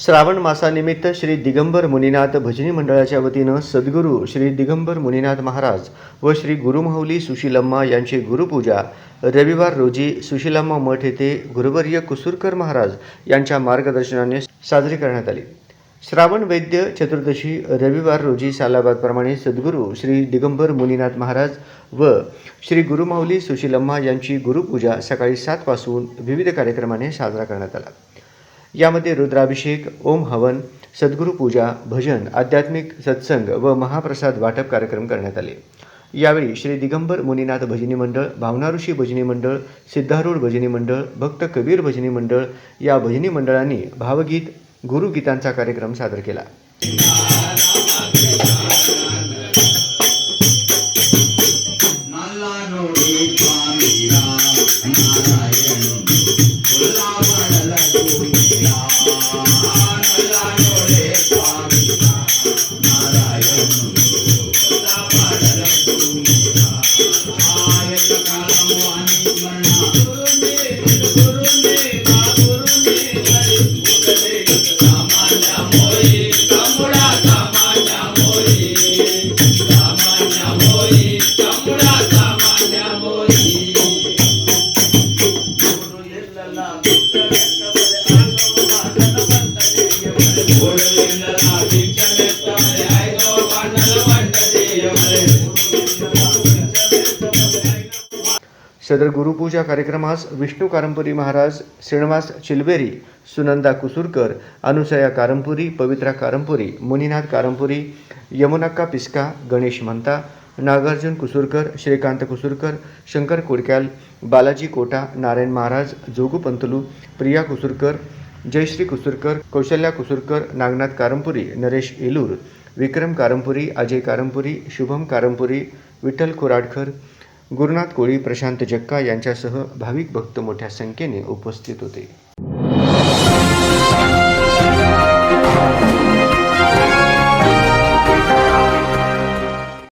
श्रावण मासानिमित्त श्री दिगंबर मुनीनाथ भजनी मंडळाच्या वतीनं सद्गुरू श्री दिगंबर मुनीनाथ महाराज व श्री गुरुमाऊली सुशीलम्मा यांची गुरुपूजा रविवार रोजी सुशीलम्मा मठ येथे गुरुवर्य कुसूरकर महाराज यांच्या मार्गदर्शनाने साजरी करण्यात आली। श्रावण वैद्य चतुर्दशी रविवार रोजी सालाबादप्रमाणे सद्गुरू श्री दिगंबर मुनीनाथ महाराज व श्री गुरुमाऊली सुशीलम्मा यांची गुरुपूजा सकाळी 7 पासून विविध कार्यक्रमाने साजरा करण्यात आला। यामध्ये रुद्राभिषेक, ओम हवन, सद्गुरू पूजा, भजन, आध्यात्मिक सत्संग व महाप्रसाद वाटप कार्यक्रम करण्यात आले। यावेळी श्री दिगंबर मुनीनाथ भजनी मंडळ, भावनाऋषी भजनी मंडळ, सिद्धारूढ भजनी मंडळ, भक्त कबीर भजनी मंडळ या भजनी मंडळांनी भावगीत, गुरुगीतांचा कार्यक्रम सादर केला। सदर गुरुपूजा कार्यक्रमास विष्णू कारंपुरी महाराज, श्रीनिवास चिलबेरी, सुनंदा कुसूरकर, अनुसया कारंपुरी, पवित्रा कारंपुरी, मुनीनाथ कारंपुरी, यमुनाक्का पिस्का, गणेश मंता, नागार्जुन कुसूरकर, श्रीकांत कुसूरकर, शंकर कोडक्याल, बालाजी कोटा, नारायण महाराज, जोगू पंतलू, प्रिया कुसूरकर, जयश्री कुसूरकर, कौशल्या कुसूरकर, नागनाथ कारंपुरी, नरेश एलूर, विक्रम कारंपुरी, अजय कारंपुरी, शुभम कारंपुरी, विठ्ठल कोराडकर, गुरुनाथ कोळी, प्रशांत जक्का यांच्यासह भाविक भक्त मोठ्या संख्येने उपस्थित होते।